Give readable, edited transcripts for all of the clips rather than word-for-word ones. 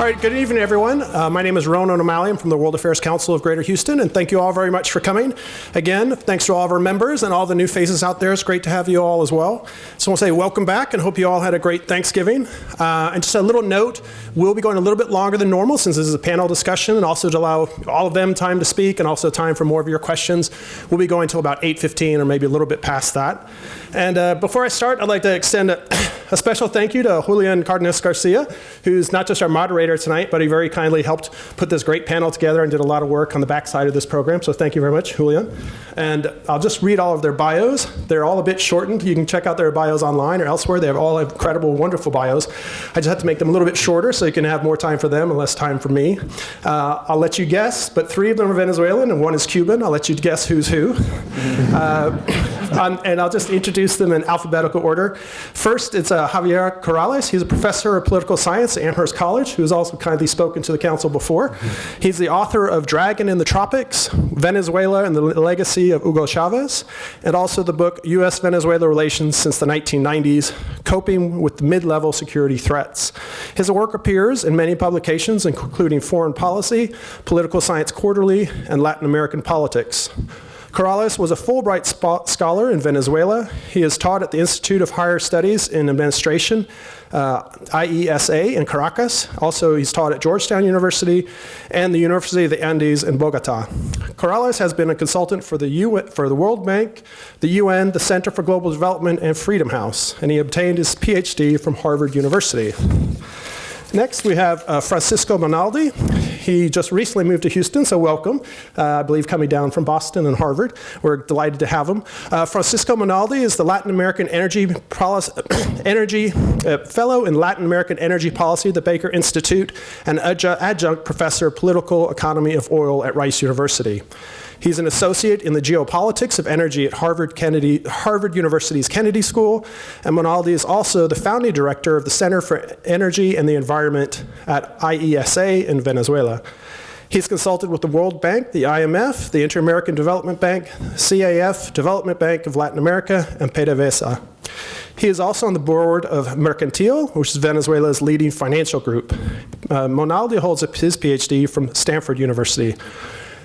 All right, good evening, everyone. My name is Ronan O'Malley. I'm from the World Affairs Council of Greater Houston, and thank you all very much for coming. Again, thanks to all of our members and all the new faces out there. It's great to have you all as well. So I want to say welcome back and hope you all had a great Thanksgiving. And just a little note, we'll be going a little bit longer than normal since this is a panel discussion, and also to allow all of them time to speak and also time for more of your questions. We'll be going until about 8:15 or maybe a little bit past that. And before I start, I'd like to extend a special thank you to Julian Cardenas Garcia, who's not just our moderator tonight, but he very kindly helped put this great panel together and did a lot of work on the backside of this program. So thank you very much, Julian. And I'll just read all of their bios. They're all a bit shortened. You can check out their bios online or elsewhere. They have all incredible, wonderful bios. I just have to make them a little bit shorter so you can have more time for them and less time for me. I'll let you guess, but 3 of them are Venezuelan and 1 is Cuban. I'll let you guess who's who. And I'll just introduce them in alphabetical order. First, it's Javier Corrales. He's a professor of political science at Amherst College, who's also kindly spoken to the council before. He's the author of Dragon in the Tropics, Venezuela and the Legacy of Hugo Chavez, and also the book U.S.-Venezuela Relations Since the 1990s, Coping with Mid-Level Security Threats. His work appears in many publications, including Foreign Policy, Political Science Quarterly, and Latin American Politics. Corrales was a Fulbright scholar in Venezuela. He has taught at the Institute of Higher Studies in Administration, IESA in Caracas. Also, he's taught at Georgetown University and the University of the Andes in Bogota. Corrales has been a consultant for the World Bank, the UN, the Center for Global Development, and Freedom House, and he obtained his PhD from Harvard University. Next, we have Francisco Monaldi. He just recently moved to Houston, so welcome. I believe coming down from Boston and Harvard. We're delighted to have him. Francisco Monaldi is the Latin American Fellow in Latin American Energy Policy at the Baker Institute and adjunct professor of political economy of oil at Rice University. He's an associate in the geopolitics of energy at Harvard University's Kennedy School, and Monaldi is also the founding director of the Center for Energy and the Environment at IESA in Venezuela. He's consulted with the World Bank, the IMF, the Inter-American Development Bank, CAF, Development Bank of Latin America, and PDVSA. He is also on the board of Mercantil, which is Venezuela's leading financial group. Monaldi holds his PhD from Stanford University.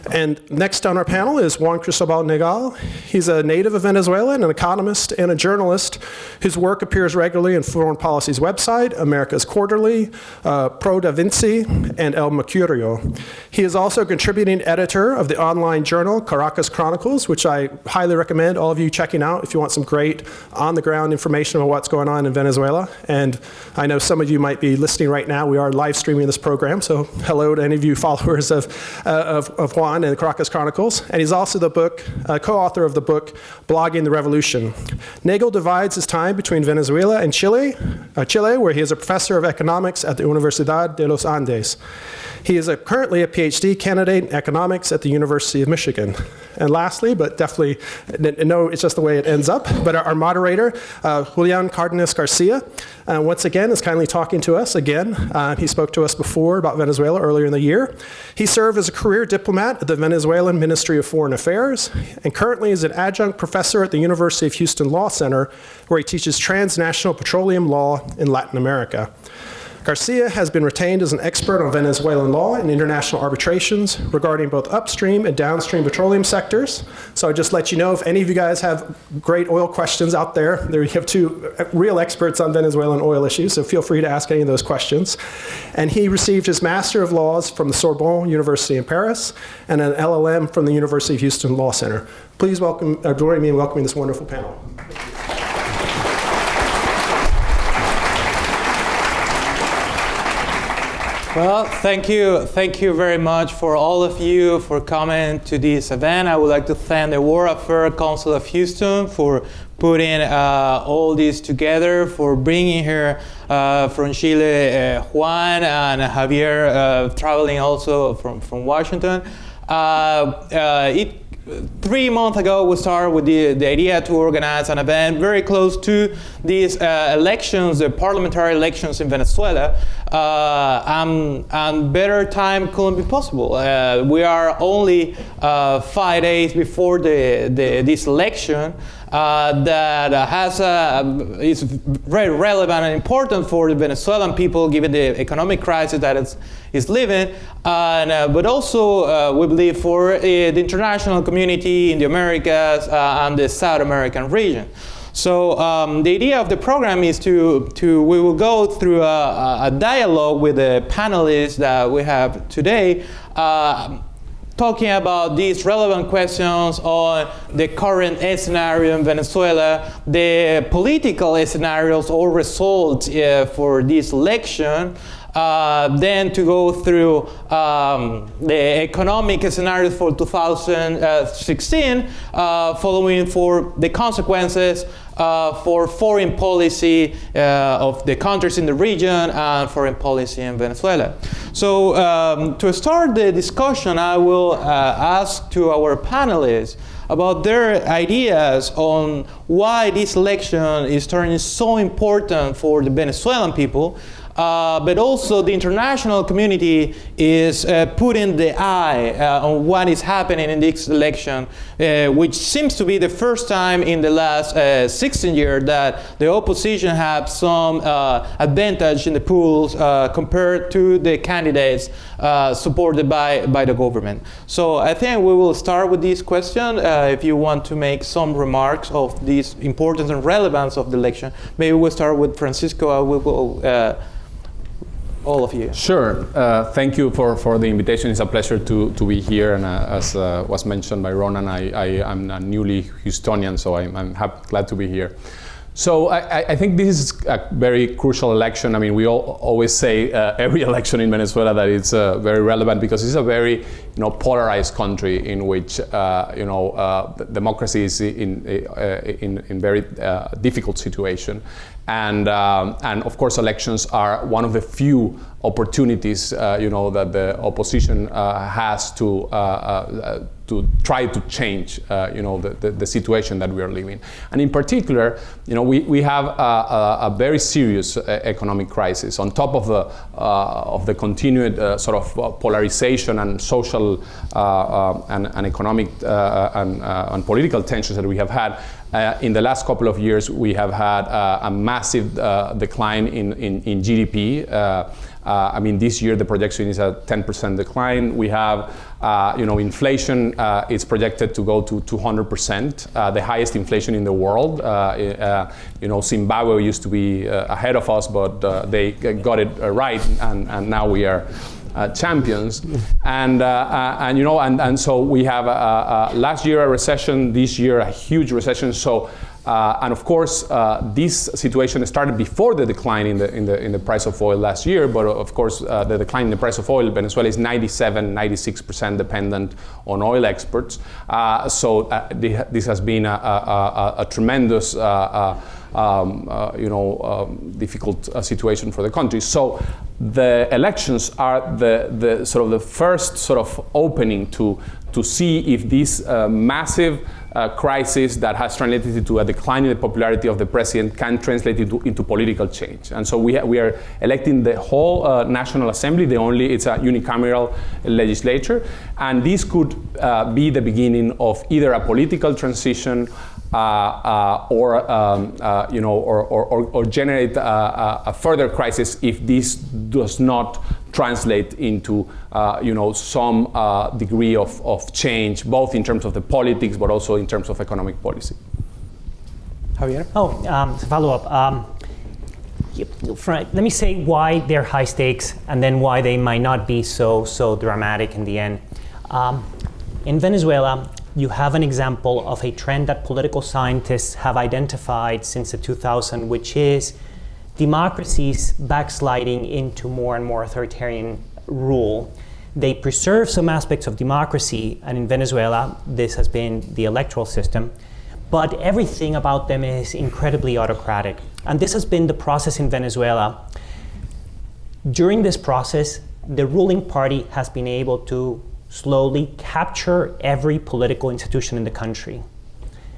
And next on our panel is Juan Cristobal Negal. He's a native of Venezuela, an economist and a journalist whose work appears regularly in Foreign Policy's website, America's Quarterly, Pro Da Vinci, and El Mercurio. He is also a contributing editor of the online journal Caracas Chronicles, which I highly recommend all of you checking out if you want some great on-the-ground information on what's going on in Venezuela. And I know some of you might be listening right now. We are live streaming this program, so hello to any of you followers of Juan and the Caracas Chronicles, and he's also the co-author of the book Blogging the Revolution. Nagel divides his time between Venezuela and Chile, where he is a professor of economics at the Universidad de los Andes. He is currently a PhD candidate in economics at the University of Michigan. And lastly, but definitely, no, it's just the way it ends up, but our moderator, Julian Cardenas Garcia, once again is kindly talking to us again. He spoke to us before about Venezuela earlier in the year. He served as a career diplomat at the Venezuelan Ministry of Foreign Affairs, and currently is an adjunct professor at the University of Houston Law Center, where he teaches transnational petroleum law in Latin America. Garcia has been retained as an expert on Venezuelan law and international arbitrations regarding both upstream and downstream petroleum sectors. So I'll just let you know if any of you guys have great oil questions out there. There we have 2 real experts on Venezuelan oil issues, so feel free to ask any of those questions. And he received his Master of Laws from the Sorbonne University in Paris and an LLM from the University of Houston Law Center. Please join me in welcoming this wonderful panel. Well, thank you very much for all of you for coming to this event. I would like to thank the World Affairs Council of Houston for putting all this together, for bringing here from Chile Juan and Javier traveling also from Washington. 3 months ago, we started with the idea to organize an event very close to these elections, the parliamentary elections in Venezuela, and better time couldn't be possible. We are only 5 days before this election, that is very relevant and important for the Venezuelan people given the economic crisis that is living, but also we believe for the international community in the Americas and the South American region. So the idea of the program is we will go through a dialogue with the panelists that we have today, talking about these relevant questions on the current scenario in Venezuela, the political scenarios or results for this election, then to go through the economic scenarios for 2016, following for the consequences for foreign policy of the countries in the region and foreign policy in Venezuela. So to start the discussion, I will ask to our panelists about their ideas on why this election is turning so important for the Venezuelan people, but also the international community is putting the eye on what is happening in this election, which seems to be the first time in the last 16 years that the opposition have some advantage in the polls compared to the candidates supported by the government. So I think we will start with this question. If you want to make some remarks of this importance and relevance of the election, maybe we'll start with Francisco. I will go all of you. Sure. Thank you for the invitation. It's a pleasure to be here. And as was mentioned by Ronan, I'm a newly Houstonian, so I'm glad to be here. So I think this is a very crucial election. I mean, we always say every election in Venezuela that it's very relevant because it's a very polarized country in which democracy is in very difficult situation. And of course, elections are one of the few opportunities, that the opposition has to try to change, the situation that we are living. And in particular, we have a very serious economic crisis on top of the continued sort of polarization and social and economic and political tensions that we have had. In the last couple of years, we have had a massive decline in GDP. I mean, this year the projection is a 10% decline. We have, inflation is projected to go to 200%, the highest inflation in the world. Zimbabwe used to be ahead of us, but they got it right, and now we are champions. And so we have last year a recession, this year a huge recession. So. And of course, this situation started before the decline in the price of oil last year. But of course, the decline in the price of oil, Venezuela is 96% dependent on oil exports. So this has been a tremendous, difficult situation for the country. So the elections are the sort of the first sort of opening to see if this massive crisis that has translated into a decline in the popularity of the president can translate into political change. And so we are electing the whole National Assembly. It's a unicameral legislature, and this could be the beginning of either a political transition or generate a further crisis if this does not translate into some degree of change, both in terms of the politics but also in terms of economic policy. Javier? To follow up, let me say why they're high stakes and then why they might not be so dramatic in the end. In Venezuela, you have an example of a trend that political scientists have identified since the 2000s, which is democracies backsliding into more and more authoritarian rule. They preserve some aspects of democracy, and in Venezuela, this has been the electoral system, but everything about them is incredibly autocratic. And this has been the process in Venezuela. During this process, the ruling party has been able to slowly capture every political institution in the country.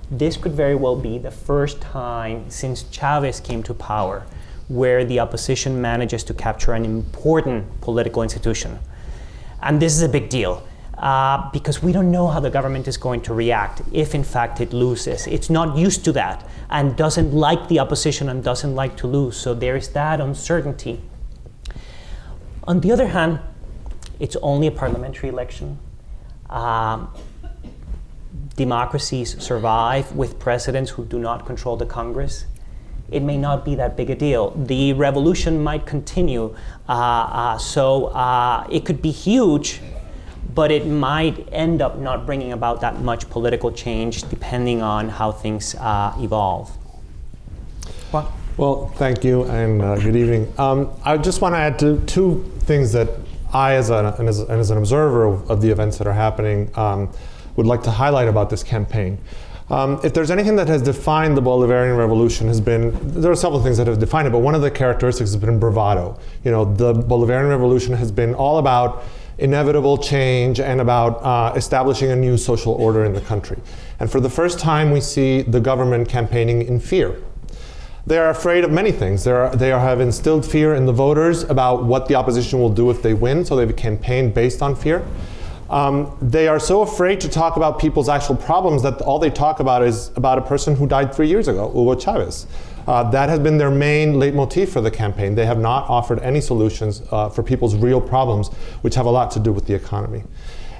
This could very well be the first time since Chavez came to power where the opposition manages to capture an important political institution. And this is a big deal. because we don't know how the government is going to react if in fact it loses. It's not used to that and doesn't like the opposition and doesn't like to lose. So there is that uncertainty. On the other hand, it's only a parliamentary election. Democracies survive with presidents who do not control the Congress. It may not be that big a deal. The revolution might continue, so it could be huge, but it might end up not bringing about that much political change depending on how things evolve. Well, thank you and good evening. I just want to add two things that I, as an observer of the events that are happening, would like to highlight about this campaign. If there's anything that has defined the Bolivarian Revolution there are several things that have defined it, but one of the characteristics has been bravado. You know, the Bolivarian Revolution has been all about inevitable change and about establishing a new social order in the country. And for the first time, we see the government campaigning in fear. They are afraid of many things. They have instilled fear in the voters about what the opposition will do if they win, so they've campaigned based on fear. They are so afraid to talk about people's actual problems that all they talk about is about a person who died 3 years ago, Hugo Chavez. That has been their main leitmotif for the campaign. They have not offered any solutions for people's real problems, which have a lot to do with the economy.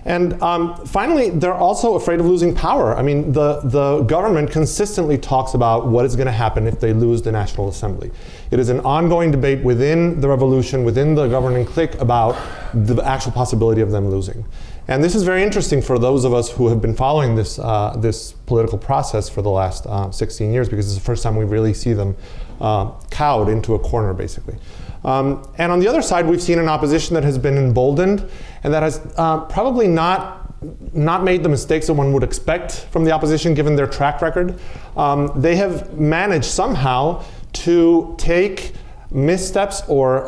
And finally, they're also afraid of losing power. I mean, the government consistently talks about what is going to happen if they lose the National Assembly. It is an ongoing debate within the revolution, within the governing clique, about the actual possibility of them losing. And this is very interesting for those of us who have been following this political process for the last 16 years, because it's the first time we really see them cowed into a corner, basically. And on the other side, we've seen an opposition that has been emboldened and that has probably not made the mistakes that one would expect from the opposition given their track record. They have managed somehow to take missteps or,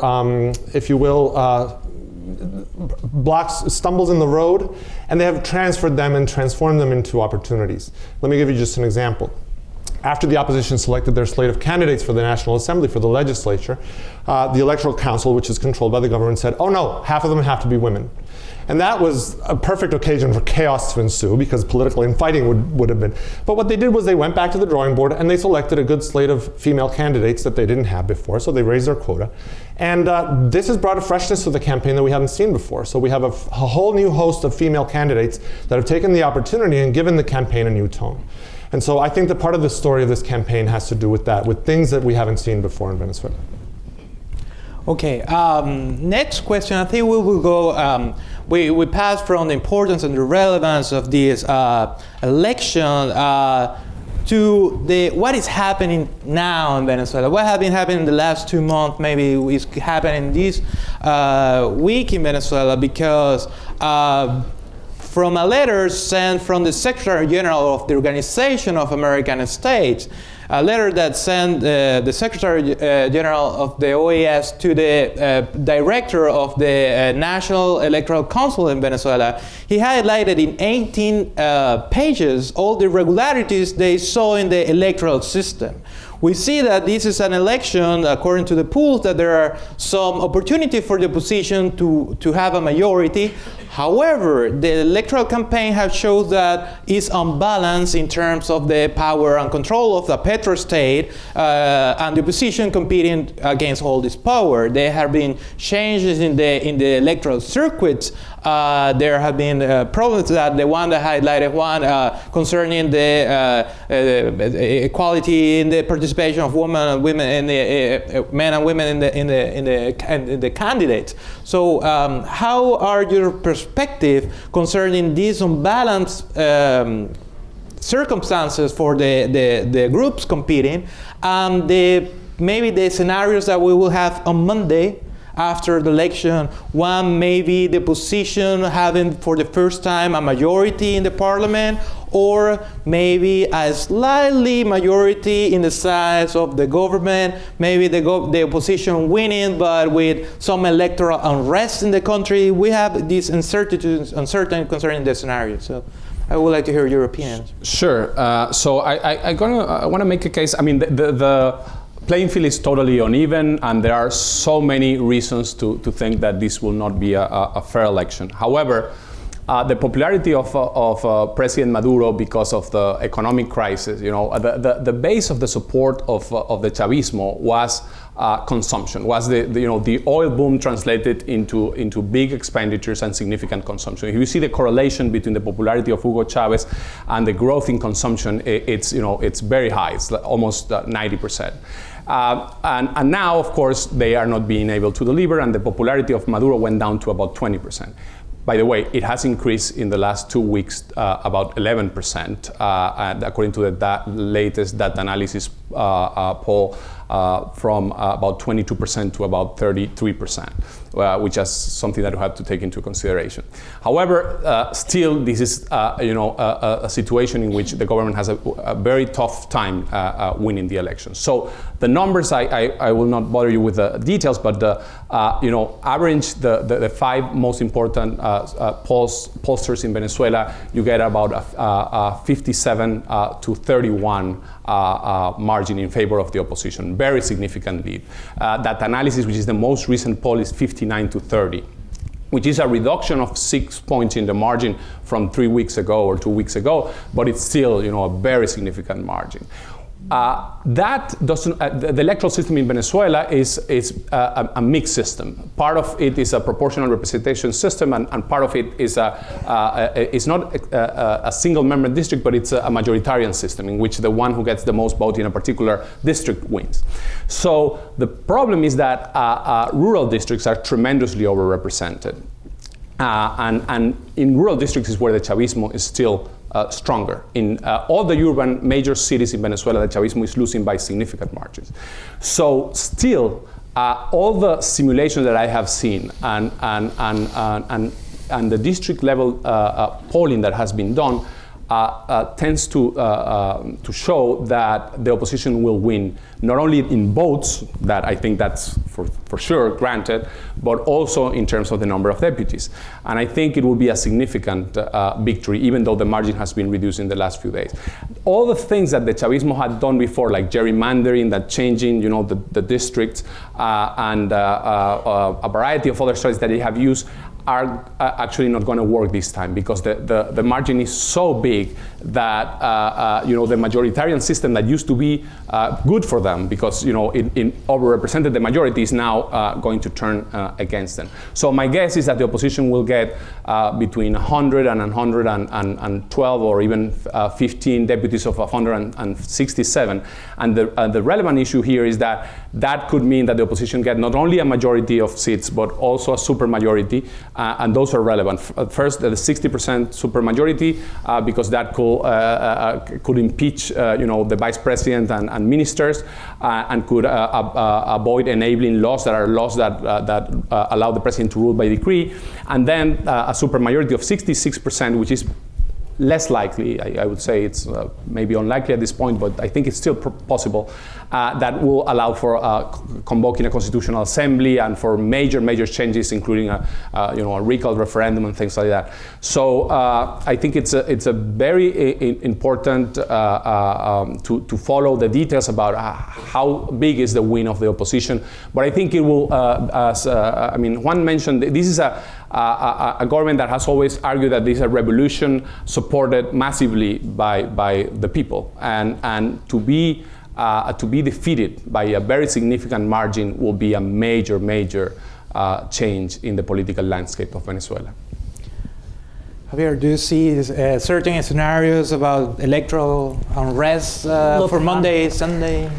if you will, stumbles in the road, and they have transferred them and transformed them into opportunities. Let me give you just an example. After the opposition selected their slate of candidates for the National Assembly, for the legislature, the Electoral Council, which is controlled by the government, said, oh no, half of them have to be women. And that was a perfect occasion for chaos to ensue, because political infighting would have been. But what they did was they went back to the drawing board and they selected a good slate of female candidates that they didn't have before, so they raised their quota. And this has brought a freshness to the campaign that we hadn't seen before. So we have a whole new host of female candidates that have taken the opportunity and given the campaign a new tone. And so I think that part of the story of this campaign has to do with that, with things that we haven't seen before in Venezuela. Okay, next question. I think we will go, we passed from the importance and the relevance of this election to what is happening now in Venezuela. What has been happening in the last 2 months, maybe is happening this week in Venezuela, because from a letter sent from the Secretary General of the Organization of American States, a letter that sent the Secretary General of the OAS to the Director of the National Electoral Council in Venezuela. He highlighted in 18 pages all the irregularities they saw in the electoral system. We see that this is an election, according to the polls, that there are some opportunity for the opposition to have a majority. However, the electoral campaign has shown that it's unbalanced in terms of the power and control of the petrostate and the opposition competing against all this power. There have been changes in the electoral circuits. There have been problems that the one that highlighted concerning the equality in the participation of women and women in the men and women in the candidates. So how are your perspective concerning these unbalanced circumstances for the groups competing, and maybe the scenarios that we will have on Monday after the election? One, maybe the opposition having for the first time a majority in the parliament, or maybe a slightly majority in the size of the government, maybe the opposition winning, but with some electoral unrest in the country. We have these uncertainties concerning the scenario. So I would like to hear your opinions. Sure. So I want to make a case. I mean, the playing field is totally uneven, and there are so many reasons to think that this will not be a fair election. However, the popularity of President Maduro because of the economic crisis, the base of the support of the Chavismo was consumption, was the oil boom translated into big expenditures and significant consumption. If you see the correlation between the popularity of Hugo Chavez and the growth in consumption, it's very high. It's almost 90%. And now, of course, they are not being able to deliver, and the popularity of Maduro went down to about 20%. By the way, it has increased in the last 2 weeks about 11%, and according to the latest data analysis poll, from about 22% to about 33%, which is something that we have to take into consideration. However, still, this is a situation in which the government has a very tough time winning the election. So the numbers, I will not bother you with the details, but average the 5 most important pollsters in Venezuela, you get about 57 to 31 margin in favor of the opposition, very significant lead. That analysis, which is the most recent poll, is 59 to 30, which is a reduction of 6 points in the margin from 3 weeks ago or 2 weeks ago, but it's still a very significant margin. That doesn't. The electoral system in Venezuela is a mixed system. Part of it is a proportional representation system, and part of it is it's not a single-member district, but it's a majoritarian system in which the one who gets the most votes in a particular district wins. So the problem is that rural districts are tremendously overrepresented, and in rural districts is where the Chavismo is still stronger. In all the urban major cities in Venezuela, the Chavismo is losing by significant margins. So still, all the simulations that I have seen and the district level polling that has been done tends to show that the opposition will win, not only in votes, that I think that's for sure granted, but also in terms of the number of deputies. And I think it will be a significant victory, even though the margin has been reduced in the last few days. All the things that the Chavismo had done before, like gerrymandering, that changing, the districts, and a variety of other strategies that they have used, are actually not going to work this time, because the margin is so big that the majoritarian system that used to be good for them, because it overrepresented the majority, is now going to turn against them. So my guess is that the opposition will get between 100 and 112 or even 15 deputies of 167. And the relevant issue here is that could mean that the opposition get not only a majority of seats, but also a supermajority. And those are relevant. First, the 60% supermajority, because that could impeach, the vice president and ministers, and could avoid enabling laws that allow the president to rule by decree. And then a supermajority of 66%, which is less likely. I would say it's maybe unlikely at this point, but I think it's still possible, that will allow for convoking a constitutional assembly and for major changes, including a recall referendum and things like that. So I think it's a very important to follow the details about how big is the win of the opposition. But I think it will, Juan mentioned, this is a government that has always argued that this is a revolution supported massively by the people, and to be defeated by a very significant margin will be a major change in the political landscape of Venezuela. Javier, do you see certain scenarios about electoral unrest for Monday, Sunday?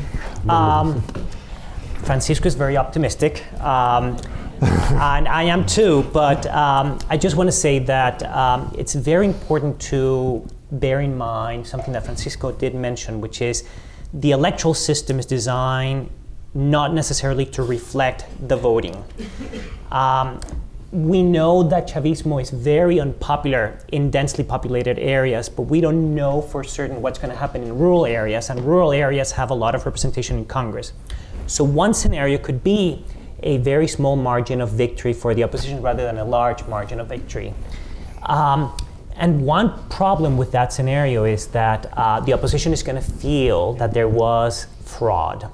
Francisco is very optimistic. And I am too, but I just want to say that it's very important to bear in mind something that Francisco did mention, which is the electoral system is designed not necessarily to reflect the voting. We know that Chavismo is very unpopular in densely populated areas, but we don't know for certain what's going to happen in rural areas, and rural areas have a lot of representation in Congress. So one scenario could be a very small margin of victory for the opposition rather than a large margin of victory. And one problem with that scenario is that the opposition is going to feel that there was fraud.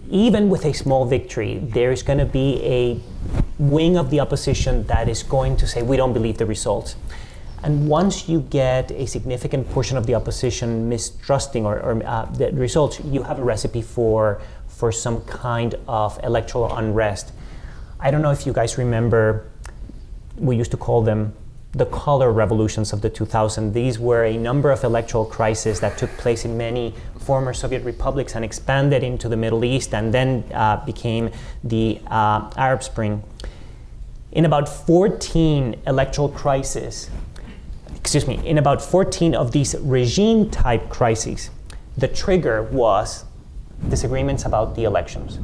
Even with a small victory, there's going to be a wing of the opposition that is going to say, we don't believe the results. And once you get a significant portion of the opposition mistrusting or the results, you have a recipe for some kind of electoral unrest. I don't know if you guys remember, we used to call them the color revolutions of the 2000s. These were a number of electoral crises that took place in many former Soviet republics and expanded into the Middle East and then became the Arab Spring. In about 14 electoral crises, in about 14 of these regime-type crises, the trigger was disagreements about the elections,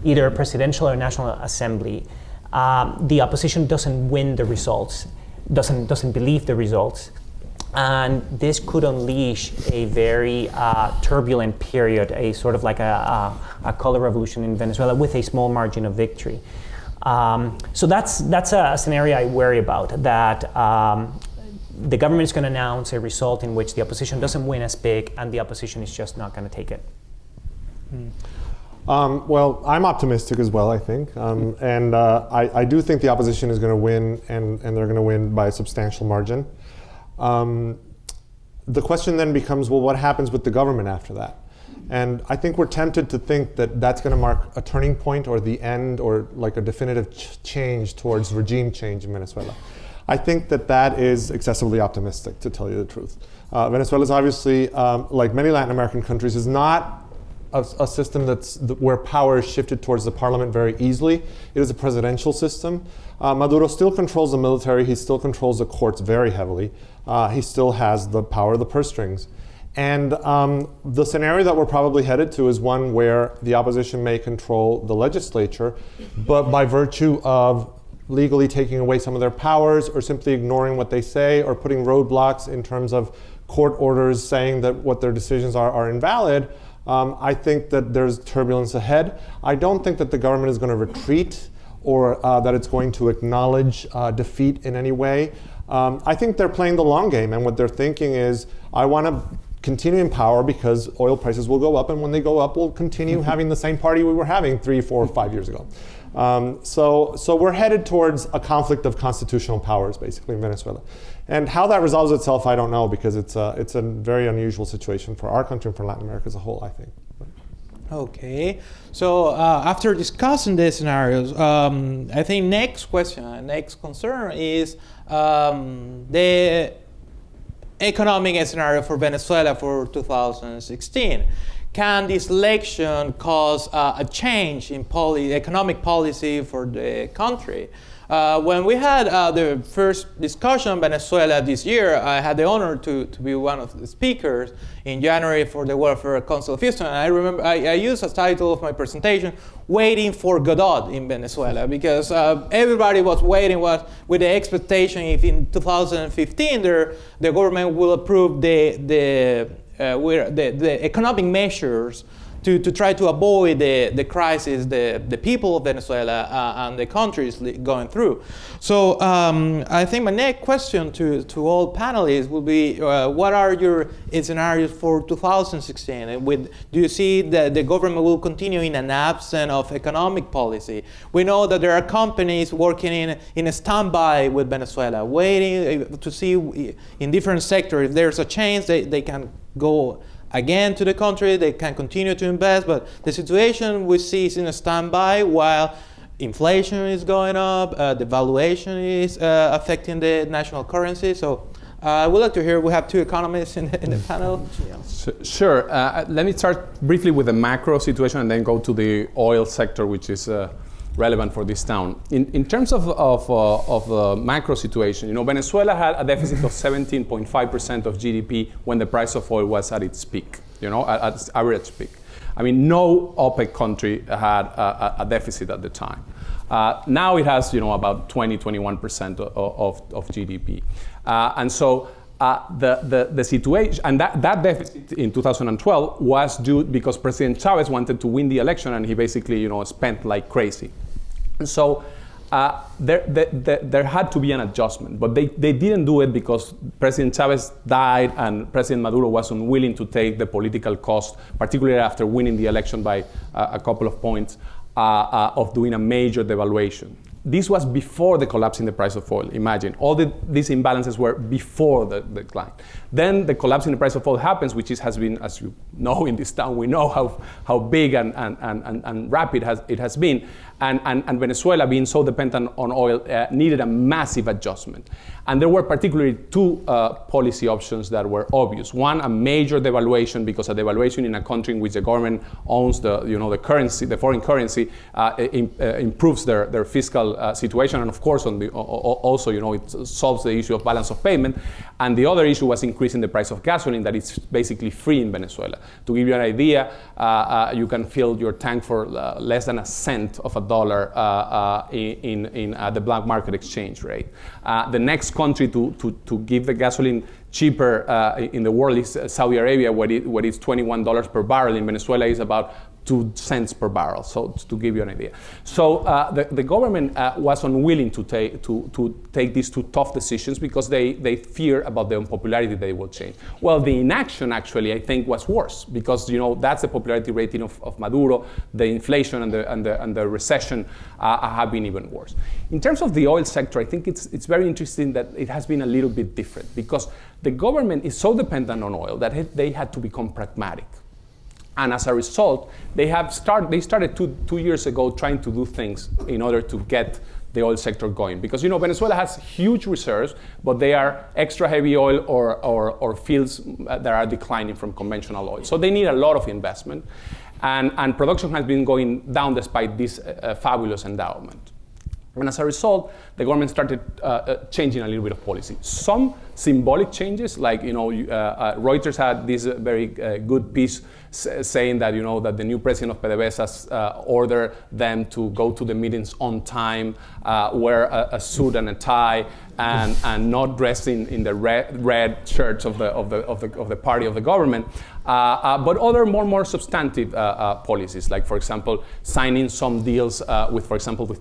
either presidential or national assembly. The opposition doesn't win the results, doesn't believe the results, and this could unleash a very turbulent period, a sort of like a color revolution in Venezuela with a small margin of victory. So that's a scenario I worry about, that the government is going to announce a result in which the opposition doesn't win as big and the opposition is just not going to take it. Well, I'm optimistic as well, I think. And I do think the opposition is going to win, and they're going to win by a substantial margin. The question then becomes, well, what happens with the government after that? And I think we're tempted to think that that's going to mark a turning point or the end or like a definitive change towards regime change in Venezuela. I think that is excessively optimistic, to tell you the truth. Venezuela is obviously, like many Latin American countries, is not a system where power is shifted towards the parliament very easily. It is a presidential system. Maduro still controls the military. He still controls the courts very heavily. He still has the power of the purse strings. And the scenario that we're probably headed to is one where the opposition may control the legislature, but by virtue of legally taking away some of their powers or simply ignoring what they say or putting roadblocks in terms of court orders saying that what their decisions are invalid, I think that there's turbulence ahead. I don't think that the government is going to retreat or that it's going to acknowledge defeat in any way. I think they're playing the long game, and what they're thinking is, I want to continue in power because oil prices will go up, and when they go up, we'll continue having the same party we were having 3, 4, 5 years ago. So we're headed towards a conflict of constitutional powers, basically, in Venezuela. And how that resolves itself, I don't know, because it's a very unusual situation for our country and for Latin America as a whole, I think. Okay, so after discussing these scenarios, I think next concern is the economic scenario for Venezuela for 2016. Can this election cause a change in economic policy for the country? When we had the first discussion on Venezuela this year, I had the honor to be one of the speakers in January for the World Affairs Council of Houston. And I remember I used as title of my presentation, "Waiting for Godot in Venezuela," because everybody was waiting with the expectation if in 2015 the government will approve the economic measures to try to avoid the crisis the people of Venezuela and the country is going through. So I think my next question to all panelists will be, what are your scenarios for 2016? And do you see that the government will continue in an absence of economic policy? We know that there are companies working in a standby with Venezuela, waiting to see in different sectors if there's a change, they can go again to the country, they can continue to invest, but the situation we see is in a standby while inflation is going up, devaluation is affecting the national currency. So I would like to hear, we have two economists in the panel. Sure. Let me start briefly with the macro situation and then go to the oil sector, which is relevant for this town. In terms of the macro situation, Venezuela had a deficit of 17.5% of GDP when the price of oil was at its peak, at its average peak. I mean, no OPEC country had a deficit at the time. Now it has, about 21% of GDP. And so the situation, and that deficit in 2012 was due because President Chavez wanted to win the election, and he basically, spent like crazy. And so there had to be an adjustment, but they didn't do it because President Chavez died and President Maduro was unwilling to take the political cost, particularly after winning the election by a couple of points, of doing a major devaluation. this was before the collapse in the price of oil. Imagine, all these imbalances were before the decline. Then the collapse in the price of oil happens, which has been, as you know, in this town, we know how big and rapid it has been. And Venezuela, being so dependent on oil, needed a massive adjustment. And there were particularly two policy options that were obvious. One, a major devaluation, because a devaluation in a country in which the government owns the currency, the foreign currency, improves their fiscal situation, and of course, also it solves the issue of balance of payment. And the other issue was increasing the price of gasoline, that is basically free in Venezuela. To give you an idea, you can fill your tank for less than a cent of a dollar in the black market exchange rate. The next country to give the gasoline cheaper in the world is Saudi Arabia, where it's $21 per barrel. In Venezuela is about 2 cents per barrel, so to give you an idea. So the government was unwilling to take these two tough decisions because they fear about the unpopularity they will change. Well, the inaction actually, I think, was worse, because that's the popularity rating of Maduro. The inflation and the recession have been even worse. In terms of the oil sector, I think it's very interesting that it has been a little bit different, because the government is so dependent on oil that they had to become pragmatic. And as a result, they started two years ago trying to do things in order to get the oil sector going. Because Venezuela has huge reserves, but they are extra heavy oil or fields that are declining from conventional oil. So they need a lot of investment. And production has been going down despite this fabulous endowment. And as a result, the government started changing a little bit of policy. Some symbolic changes, like Reuters had this very good piece saying that that the new president of PDVSA ordered them to go to the meetings on time, wear a suit and a tie, and not dressed in the red shirts of the party of the government. But other more substantive policies, like for example signing some deals with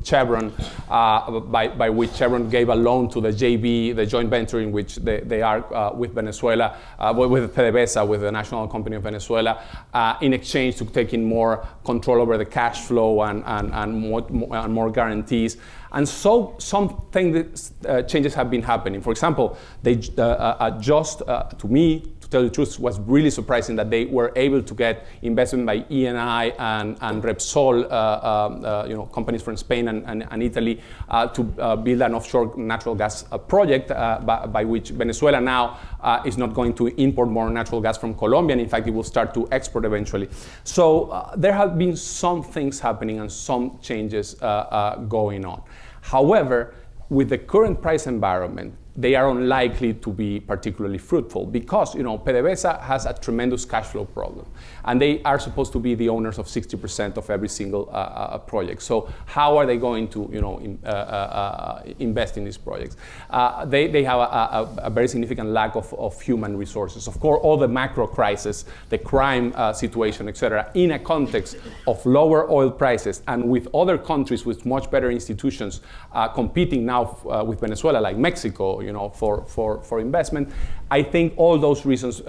Chevron, by which Chevron gave a loan to the JV, the joint venture in which they are with Venezuela, with PDVSA, with the National Company of Venezuela, in exchange to taking more control over the cash flow and more guarantees. And so some changes have been happening. For example, they to me, to tell you the truth, was really surprising that they were able to get investment by Eni and Repsol, companies from Spain and Italy, to build an offshore natural gas project by which Venezuela now is not going to import more natural gas from Colombia, and in fact it will start to export eventually. So there have been some things happening and some changes going on. However, with the current price environment, they are unlikely to be particularly fruitful, because PDVSA has a tremendous cash flow problem, and they are supposed to be the owners of 60% of every single project. So how are they going to invest in these projects? They have a very significant lack of human resources. Of course, all the macro crisis, the crime situation, etc., in a context of lower oil prices and with other countries with much better institutions competing now with Venezuela, like Mexico, for investment. I think all those reasons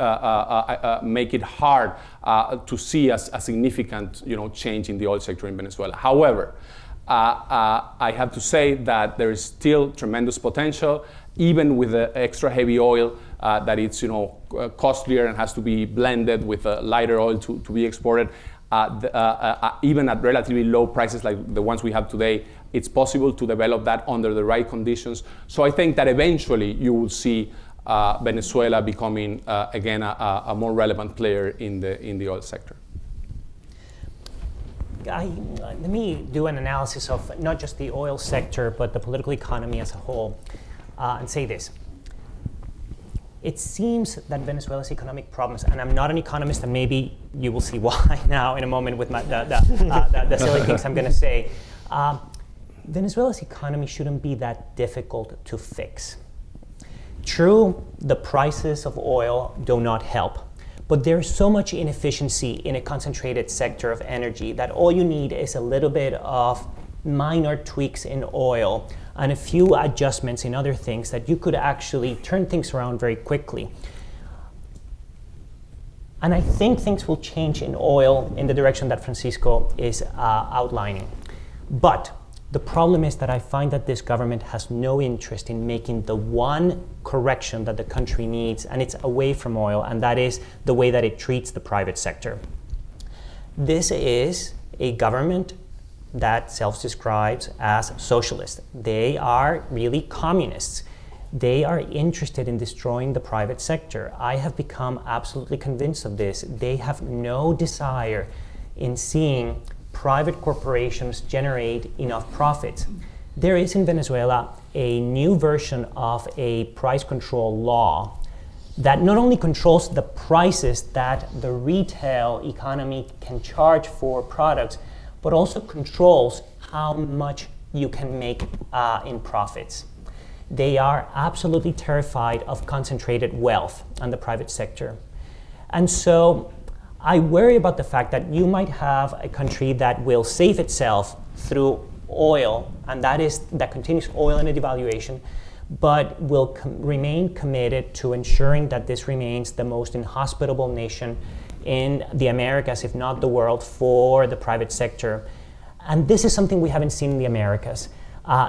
make it hard to see a significant, change in the oil sector in Venezuela. However, I have to say that there is still tremendous potential, even with the extra heavy oil that it's, costlier and has to be blended with lighter oil to be exported. Even at relatively low prices like the ones we have today, it's possible to develop that under the right conditions. So I think that eventually you will see Venezuela becoming again a more relevant player in the oil sector. Let me do an analysis of not just the oil sector, but the political economy as a whole, and say this. It seems that Venezuela's economic problems, and I'm not an economist, and maybe you will see why now in a moment with the silly things I'm going to say. Venezuela's economy shouldn't be that difficult to fix. True, the prices of oil do not help, but there's so much inefficiency in a concentrated sector of energy that all you need is a little bit of minor tweaks in oil and a few adjustments in other things that you could actually turn things around very quickly. And I think things will change in oil in the direction that Francisco is outlining. But The problem is that I find that this government has no interest in making the one correction that the country needs, and it's away from oil, and that is the way that it treats the private sector. This is a government that self-describes as socialist. They are really communists. They are interested in destroying the private sector. I have become absolutely convinced of this. They have no desire in seeing private corporations generate enough profits. There is in Venezuela a new version of a price control law that not only controls the prices that the retail economy can charge for products, but also controls how much you can make in profits. They are absolutely terrified of concentrated wealth on the private sector. And so I worry about the fact that you might have a country that will save itself through oil, and that continues oil and a devaluation, but will remain committed to ensuring that this remains the most inhospitable nation in the Americas, if not the world, for the private sector. And this is something we haven't seen in the Americas.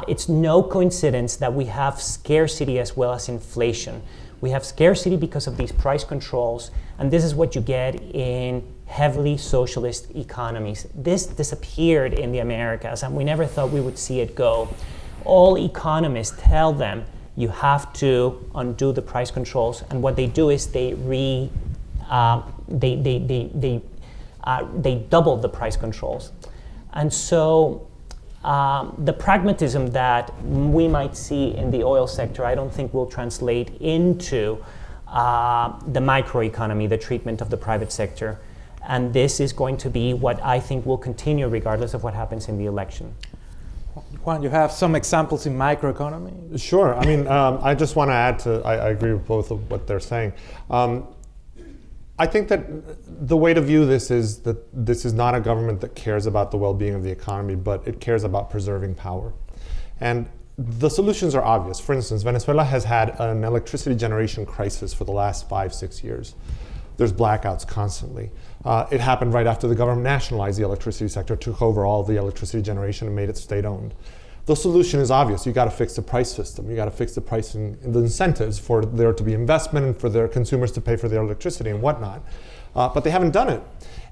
It's no coincidence that we have scarcity as well as inflation. We have scarcity because of these price controls, and this is what you get in heavily socialist economies. This disappeared in the Americas, and we never thought we would see it go. All economists tell them you have to undo the price controls, and what they do is they double the price controls. And so the pragmatism that we might see in the oil sector, I don't think will translate into the microeconomy, the treatment of the private sector. And this is going to be what I think will continue regardless of what happens in the election. Juan, you have some examples in microeconomy? Sure. I mean, I just want to add to, I agree with both of what they're saying. I think that the way to view this is that this is not a government that cares about the well-being of the economy, but it cares about preserving power. And the solutions are obvious. For instance, Venezuela has had an electricity generation crisis for the last 5-6 years. There's blackouts constantly. It happened right after the government nationalized the electricity sector, took over all the electricity generation and made it state-owned. The solution is obvious. You got to fix the price system. You got to fix the pricing, the incentives for there to be investment and for their consumers to pay for their electricity and whatnot. But they haven't done it.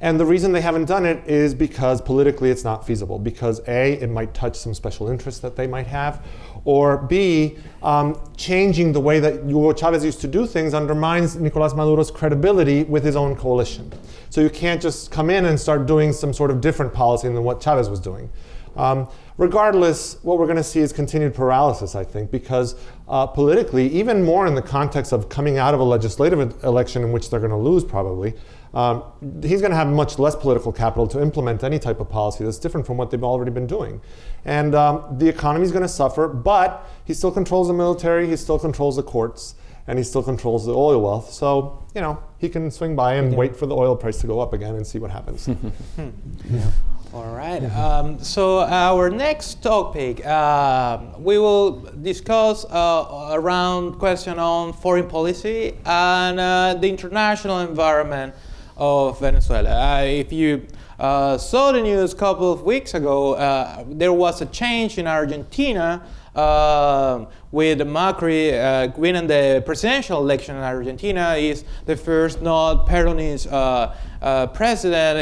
And the reason they haven't done it is because politically it's not feasible. Because A, it might touch some special interests that they might have, or B, changing the way that Hugo Chavez used to do things undermines Nicolás Maduro's credibility with his own coalition. So you can't just come in and start doing some sort of different policy than what Chavez was doing. Regardless, what we're going to see is continued paralysis, I think, because politically, even more in the context of coming out of a legislative election in which they're going to lose probably, he's going to have much less political capital to implement any type of policy that's different from what they've already been doing. And the economy is going to suffer, but he still controls the military, he still controls the courts, and he still controls the oil wealth. So, you know, he can swing by and wait for the oil price to go up again and see what happens. Yeah. All right. So our next topic, we will discuss around question on foreign policy and the international environment of Venezuela. If you saw the news a couple of weeks ago, there was a change in Argentina with Macri winning the presidential election in Argentina. Is the first not Peronist president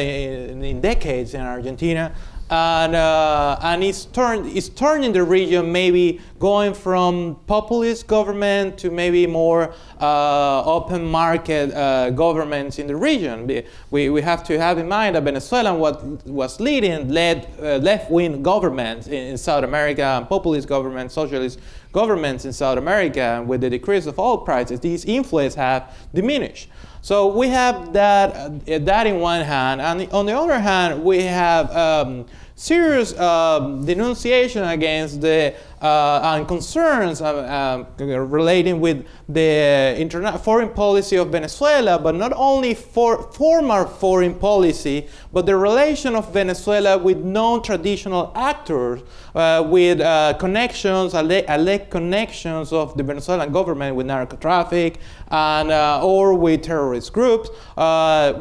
in decades in Argentina, and it's turning the region, maybe going from populist government to maybe more open market governments in the region. We have to have in mind that Venezuela was led left-wing governments in South America, and populist governments, socialist governments in South America, and with the decrease of oil prices, these influences have diminished. So we have that in one hand, and on the other hand, we have serious denunciation against the and concerns relating with the foreign policy of Venezuela, but not only formal foreign policy, but the relation of Venezuela with non-traditional actors, with connections, alleged connections of the Venezuelan government with narco-traffic and or with terrorist groups,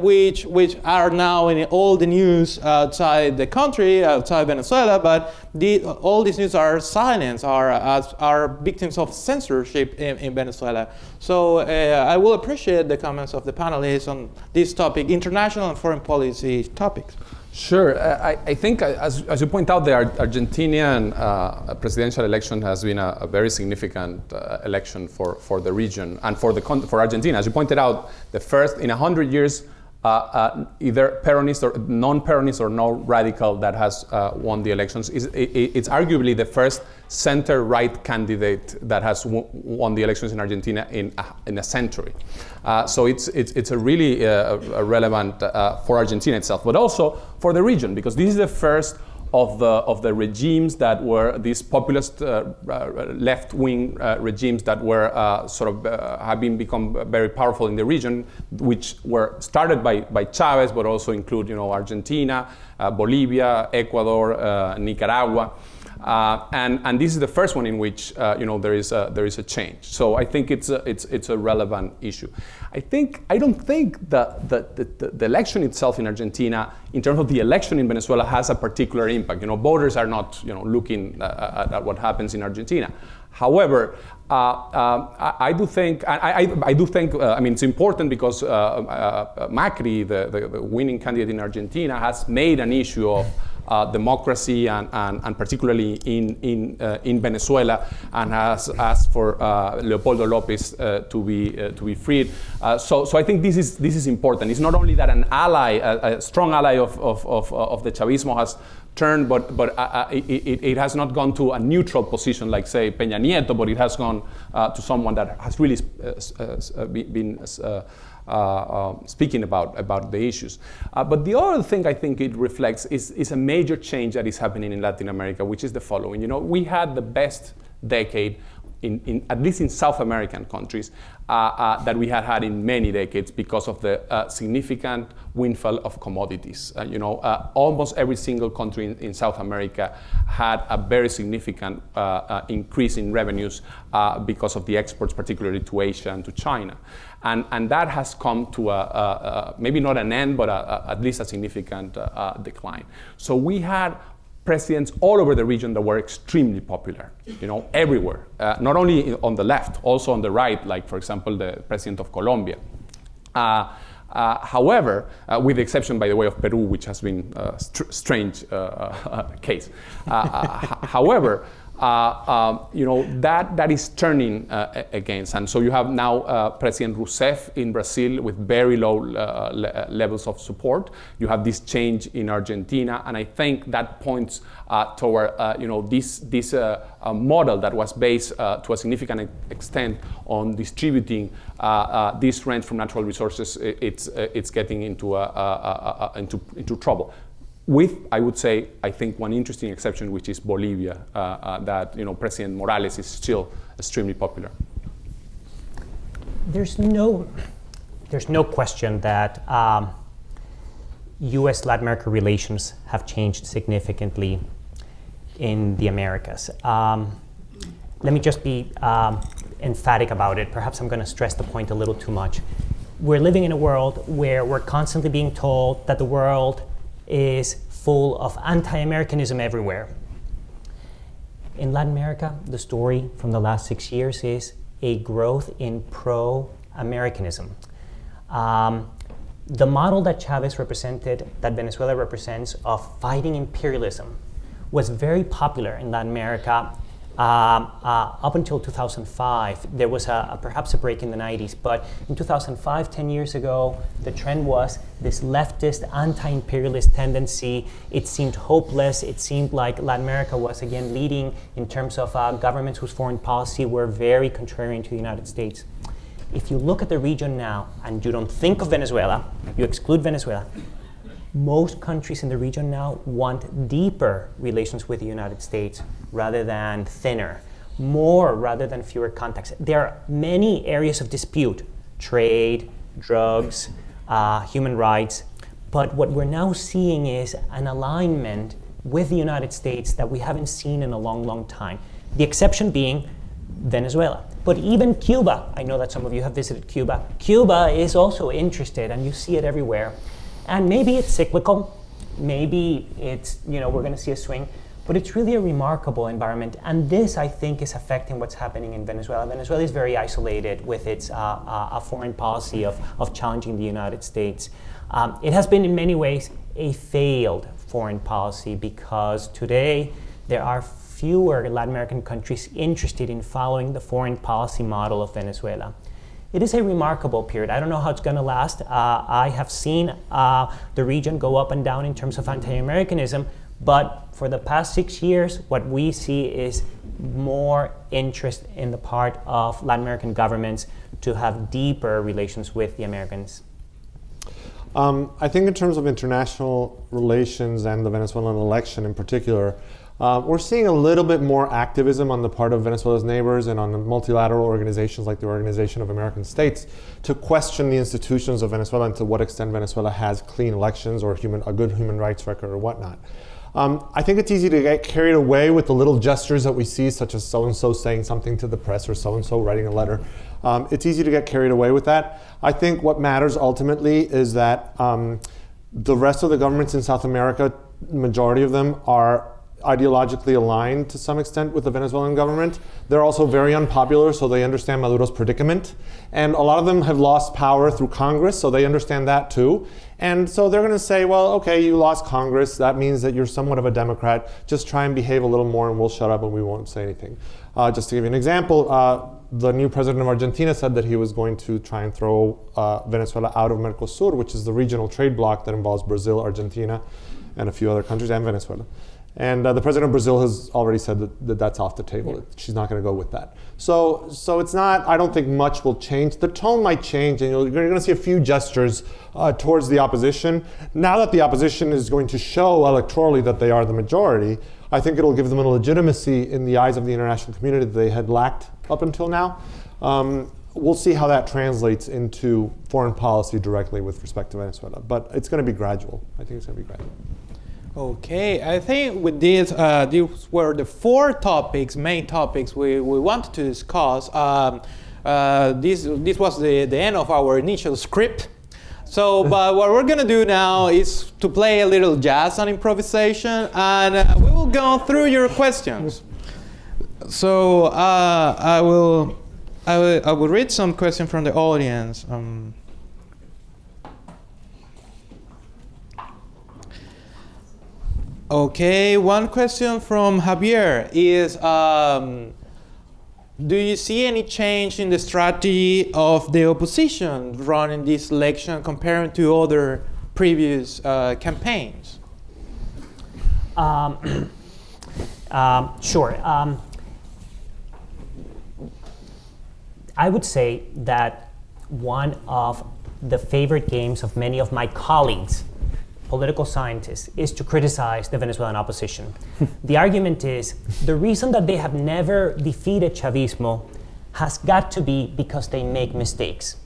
which are now in all the news outside the country, outside Venezuela, but all these news are silenced, are victims of censorship in Venezuela. So I will appreciate the comments of the panelists on this topic, international and foreign policy topics. Sure. I think, as you point out, the Argentinian presidential election has been a very significant election for the region and for Argentina. As you pointed out, the first in 100 years, either Peronist or non-Peronist or no-radical that has won the elections. It's arguably the first center-right candidate that has won the elections in Argentina in a century. So it's a really relevant for Argentina itself, but also for the region, because this is the first of the regimes that were these populist left-wing regimes that were have become very powerful in the region, which were started by Chavez, but also include Argentina, Bolivia, Ecuador, Nicaragua. And this is the first one in which there is a change. So I think it's a relevant issue. I don't think that the election itself in Argentina, in terms of the election in Venezuela, has a particular impact. Voters are not looking at what happens in Argentina. However, I do think it's important because Macri, the winning candidate in Argentina, has made an issue of democracy and particularly in Venezuela, and has asked for Leopoldo López to be freed. So I think this is important. It's not only that an ally, a strong ally of the Chavismo has turned, but it has not gone to a neutral position like, say, Peña Nieto, but it has gone to someone that has really been speaking about the issues. But the other thing I think it reflects is a major change that is happening in Latin America, which is the following. We had the best decade in at least in South American countries that we had in many decades because of the significant windfall of commodities. Almost every single country in South America had a very significant increase in revenues because of the exports, particularly to Asia and to China. And that has come to maybe not an end, but at least a significant decline. So we had presidents all over the region that were extremely popular, everywhere. Not only on the left, also on the right, like, for example, the president of Colombia. However, with the exception, by the way, of Peru, which has been a strange case. However, that is turning against. And so you have now President Rousseff in Brazil with very low levels of support. You have this change in Argentina, and I think that points toward this model that was based to a significant extent on distributing this rent from natural resources. It's getting into trouble. With, I would say, I think one interesting exception, which is Bolivia, that President Morales is still extremely popular. There's no question that U.S.-Latin America relations have changed significantly in the Americas. Let me just be emphatic about it. Perhaps I'm going to stress the point a little too much. We're living in a world where we're constantly being told that the world is full of anti-Americanism everywhere. In Latin America, the story from the last 6 years is a growth in pro-Americanism. The model that Chavez represented, that Venezuela represents, of fighting imperialism, was very popular in Latin America up until 2005. There was perhaps a break in the 90s, but in 2005, 10 years ago, the trend was this leftist, anti-imperialist tendency. It seemed hopeless. It seemed like Latin America was again leading in terms of governments whose foreign policy were very contrarian to the United States. If you look at the region now and you don't think of Venezuela, you exclude Venezuela, most countries in the region now want deeper relations with the United States rather than thinner, more rather than fewer contacts. There are many areas of dispute: trade, drugs, human rights. But what we're now seeing is an alignment with the United States that we haven't seen in a long, long time. The exception being Venezuela. But even Cuba, I know that some of you have visited Cuba. Cuba is also interested, and you see it everywhere. And maybe it's cyclical, maybe it's, we're going to see a swing, but it's really a remarkable environment. And this, I think, is affecting what's happening in Venezuela. Venezuela is very isolated with its foreign policy of challenging the United States. It has been, in many ways, a failed foreign policy because today there are fewer Latin American countries interested in following the foreign policy model of Venezuela. It is a remarkable period. I don't know how it's going to last. I have seen the region go up and down in terms of anti-Americanism, but for the past 6 years, what we see is more interest in the part of Latin American governments to have deeper relations with the Americans. I think in terms of international relations and the Venezuelan election in particular, we're seeing a little bit more activism on the part of Venezuela's neighbors and on the multilateral organizations like the Organization of American States to question the institutions of Venezuela and to what extent Venezuela has clean elections or a good human rights record or whatnot. I think it's easy to get carried away with the little gestures that we see, such as so-and-so saying something to the press or so-and-so writing a letter. It's easy to get carried away with that. I think what matters ultimately is that the rest of the governments in South America, majority of them are ideologically aligned to some extent with the Venezuelan government. They're also very unpopular, so they understand Maduro's predicament. And a lot of them have lost power through Congress, so they understand that too. And so they're going to say, well, okay, you lost Congress. That means that you're somewhat of a Democrat. Just try and behave a little more and we'll shut up and we won't say anything. Just to give you an example, the new president of Argentina said that he was going to try and throw Venezuela out of Mercosur, which is the regional trade bloc that involves Brazil, Argentina, and a few other countries, and Venezuela. And the president of Brazil has already said that that's off the table. Yeah. She's not going to go with that. So it's not, I don't think much will change. The tone might change, and you're going to see a few gestures towards the opposition. Now that the opposition is going to show electorally that they are the majority, I think it'll give them a legitimacy in the eyes of the international community that they had lacked up until now. We'll see how that translates into foreign policy directly with respect to Venezuela. But it's going to be gradual. I think it's going to be gradual. Okay, I think with this, these were the four main topics we wanted to discuss. This was the end of our initial script. So, but what we're gonna do now is to play a little jazz and improvisation, and we will go through your questions. So, I will read some questions from the audience. Okay, one question from Javier is, do you see any change in the strategy of the opposition running this election compared to other previous campaigns? Sure. I would say that one of the favorite games of many of my colleagues, political scientists, is to criticize the Venezuelan opposition. The argument is the reason that they have never defeated Chavismo has got to be because they make mistakes.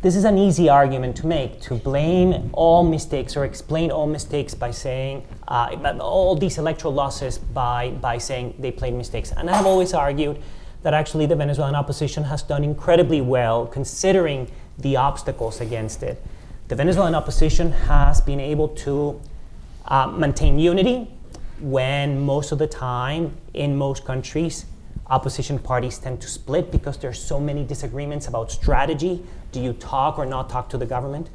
This is an easy argument to make, to blame all mistakes or explain all mistakes by saying all these electoral losses by saying they played mistakes. And I have always argued that actually the Venezuelan opposition has done incredibly well considering the obstacles against it. The Venezuelan opposition has been able to maintain unity when most of the time in most countries opposition parties tend to split because there's so many disagreements about strategy. Do you talk or not talk to the government?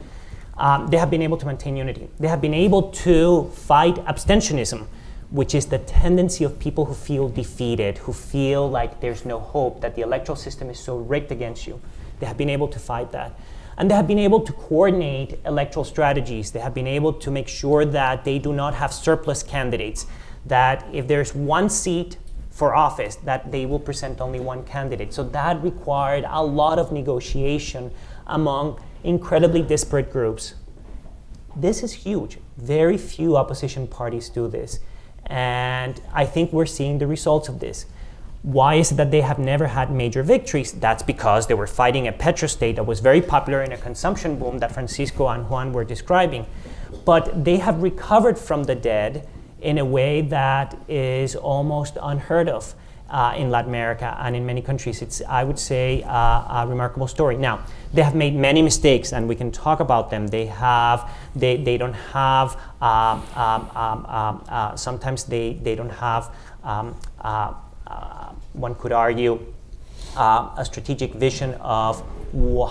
They have been able to maintain unity. They have been able to fight abstentionism, which is the tendency of people who feel defeated, who feel like there's no hope, that the electoral system is so rigged against you. They have been able to fight that. And they have been able to coordinate electoral strategies. They have been able to make sure that they do not have surplus candidates, that if there's one seat for office, that they will present only one candidate. So that required a lot of negotiation among incredibly disparate groups. This is huge. Very few opposition parties do this. And I think we're seeing the results of this. Why is it that they have never had major victories? That's because they were fighting a petrostate that was very popular in a consumption boom that Francisco and Juan were describing. But they have recovered from the dead in a way that is almost unheard of in Latin America and in many countries. It's, I would say, a remarkable story. Now, they have made many mistakes, and we can talk about them. They don't have, sometimes they don't have, one could argue, a strategic vision of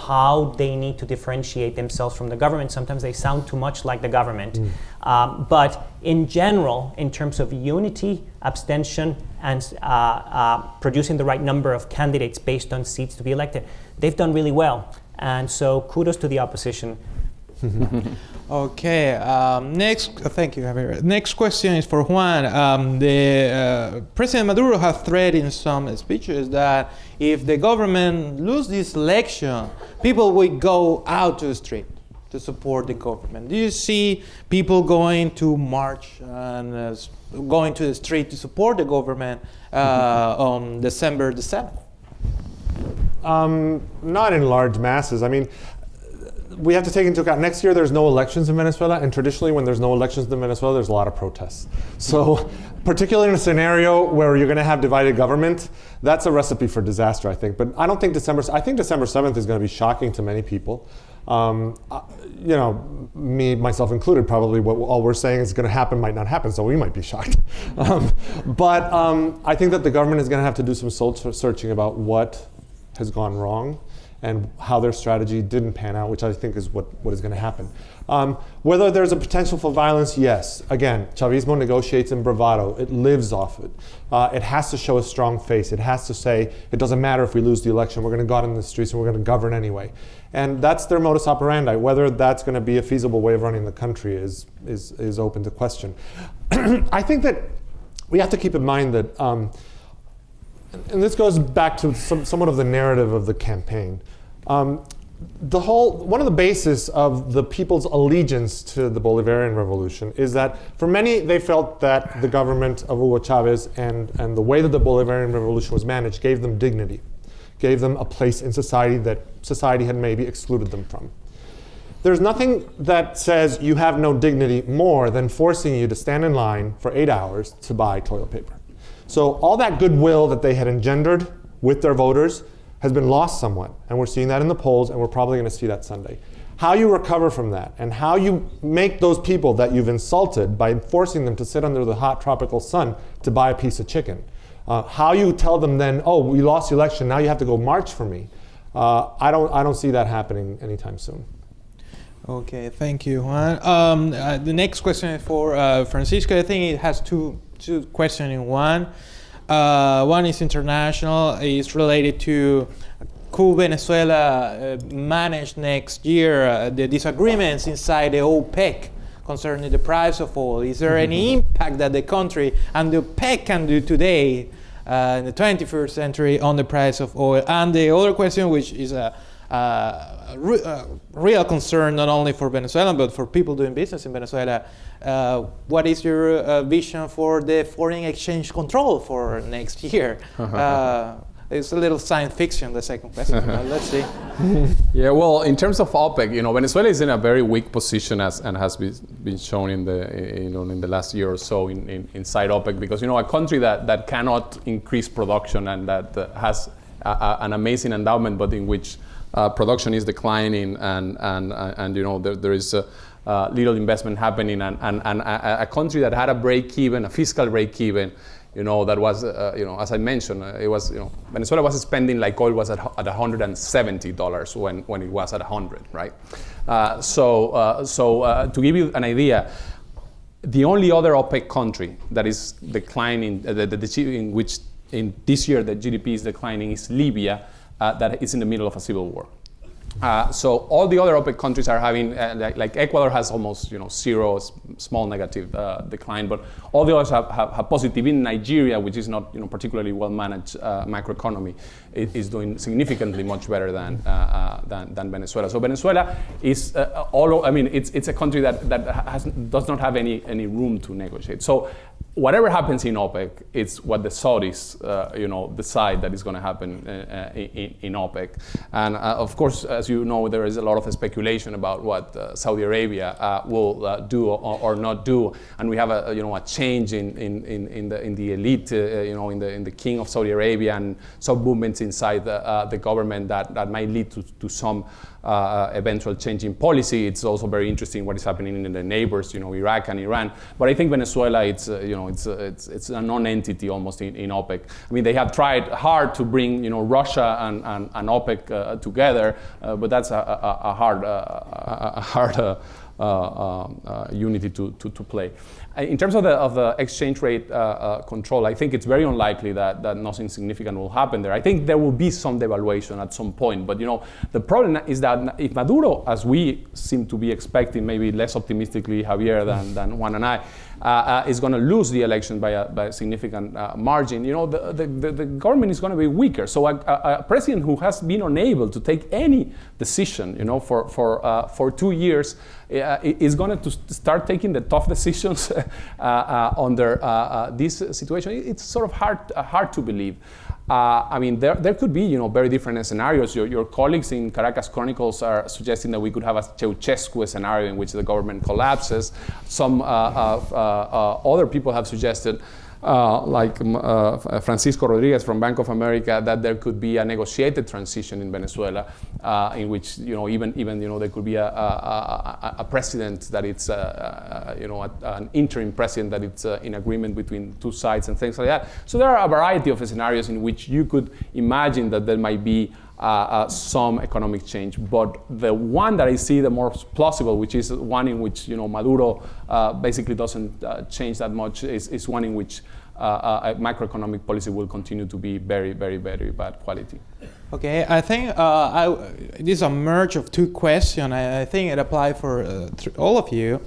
how they need to differentiate themselves from the government. Sometimes they sound too much like the government. But in general, in terms of unity, abstention, and producing the right number of candidates based on seats to be elected, they've done really well. And so kudos to the opposition. Okay, thank you, Javier. Next question is for Juan. President Maduro has threatened in some speeches that if the government loses this election, people will go out to the street to support the government. Do you see people going to march and going to the street to support the government on December the 7th? Not in large masses. I mean, we have to take into account next year there's no elections in Venezuela, and traditionally when there's no elections in Venezuela, there's a lot of protests. So particularly in a scenario where you're going to have divided government, that's a recipe for disaster, I think. But I don't think December 7th is going to be shocking to many people. You know, me, myself included, probably all we're saying is going to happen might not happen, so we might be shocked. But I think that the government is going to have to do some soul searching about what has gone wrong and how their strategy didn't pan out, which I think is what is going to happen. Whether there's a potential for violence, yes. Again, Chavismo negotiates in bravado. It lives off it. It has to show a strong face. It has to say, it doesn't matter if we lose the election, we're going to go out in the streets and we're going to govern anyway. And that's their modus operandi. Whether that's going to be a feasible way of running the country is open to question. I think that we have to keep in mind that and this goes back to somewhat of the narrative of the campaign. One of the bases of the people's allegiance to the Bolivarian Revolution is that for many, they felt that the government of Hugo Chavez and the way that the Bolivarian Revolution was managed gave them dignity, gave them a place in society that society had maybe excluded them from. There's nothing that says you have no dignity more than forcing you to stand in line for 8 hours to buy toilet paper. So all that goodwill that they had engendered with their voters has been lost somewhat. And we're seeing that in the polls, and we're probably going to see that Sunday. How you recover from that, and how you make those people that you've insulted by forcing them to sit under the hot tropical sun to buy a piece of chicken, how you tell them then, oh, we lost the election, now you have to go march for me. I don't see that happening anytime soon. Okay, thank you, Juan. The next question is for Francisco. I think it has two questions in one. One is international. It's related to could Venezuela manage next year the disagreements inside the OPEC concerning the price of oil? Is there any impact that the country and the OPEC can do today in the 21st century on the price of oil? And the other question, which is a real concern not only for Venezuela but for people doing business in Venezuela. What is your vision for the foreign exchange control for next year? It's a little science fiction, the second question, but let's see. Yeah, well, in terms of OPEC, Venezuela is in a very weak position and has been shown in the last year or so inside OPEC, because a country that cannot increase production and that has an amazing endowment, but in which production is declining and there is little investment happening, and a country that had a fiscal break-even, that was, as I mentioned, it was, Venezuela was spending like oil was at $170 when it was at 100, right? So to give you an idea, the only other OPEC country that is declining, in which in this year the GDP is declining, is Libya, that is in the middle of a civil war. So all the other OPEC countries are having, like Ecuador has almost zero, small negative decline, but all the others have positive. Even Nigeria, which is not particularly well managed macroeconomy, is doing significantly much better than Venezuela. So Venezuela is it's a country that does not have any room to negotiate. So whatever happens in OPEC, it's what the Saudis, decide that is going to happen in OPEC. And of course, as you know, there is a lot of speculation about what Saudi Arabia will do or not do. And we have a change in the elite, in the king of Saudi Arabia, and some movements inside the government that might lead to some eventual change in policy. It's also very interesting what is happening in the neighbors, Iraq and Iran. But I think Venezuela, it's a non-entity almost in OPEC. I mean, they have tried hard to bring Russia and OPEC together, but that's a hard unity to play. In terms of the exchange rate control, I think it's very unlikely that nothing significant will happen there. I think there will be some devaluation at some point, but the problem is that if Maduro, as we seem to be expecting, maybe less optimistically Javier than Juan and I, is going to lose the election by a significant margin, the government is going to be weaker. So a president who has been unable to take any decision, for 2 years, is going to start taking the tough decisions under this situation. It's sort of hard to believe. I mean, there could be, very different scenarios. Your colleagues in Caracas Chronicles are suggesting that we could have a Ceausescu scenario in which the government collapses. Some other people have suggested, like Francisco Rodriguez from Bank of America, that there could be a negotiated transition in Venezuela, in which even there could be a president that it's an interim president that it's in agreement between two sides and things like that. So there are a variety of scenarios in which you could imagine that there might be some economic change, but the one that I see the most plausible, which is one in which Maduro basically doesn't change that much, is one in which macroeconomic policy will continue to be very, very, very bad quality. Okay, I think this is a merge of two questions. I think it applies for all of you.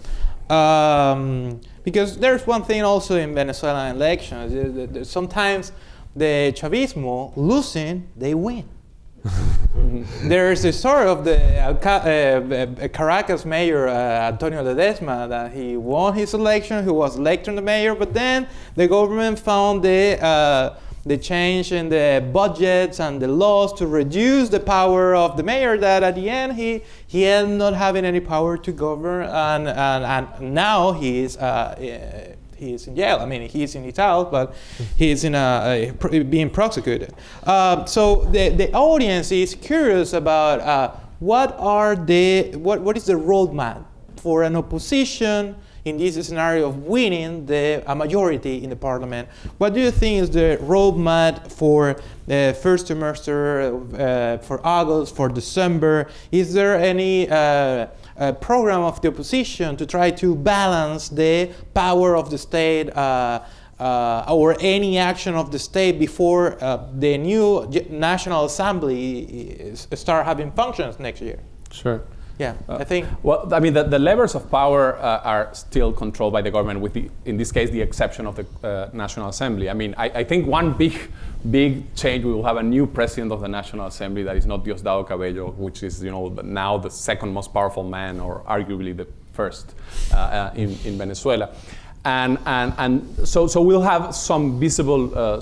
Because there's one thing also in Venezuelan elections. Sometimes the Chavismo losing, they win. There's a story of the Caracas mayor, Antonio Ledesma, that he won his election, he was elected the mayor, but then the government found the change in the budgets and the laws to reduce the power of the mayor, that at the end he ended not having any power to govern, and now he's in jail. I mean, he's in his house, but he's being prosecuted. So the audience is curious about what is the roadmap for an opposition in this scenario of winning a majority in the parliament. What do you think is the roadmap for the first semester, for August, for December? Is there any program of the opposition to try to balance the power of the state or any action of the state before the new National Assembly start having functions next year? Sure. Yeah, I think. Well, I mean, the levers of power are still controlled by the government, with in this case, the exception of the National Assembly. I mean, I think one big change, we will have a new president of the National Assembly that is not Diosdado Cabello, which is now the second most powerful man, or arguably the first in Venezuela. And so we'll have some visible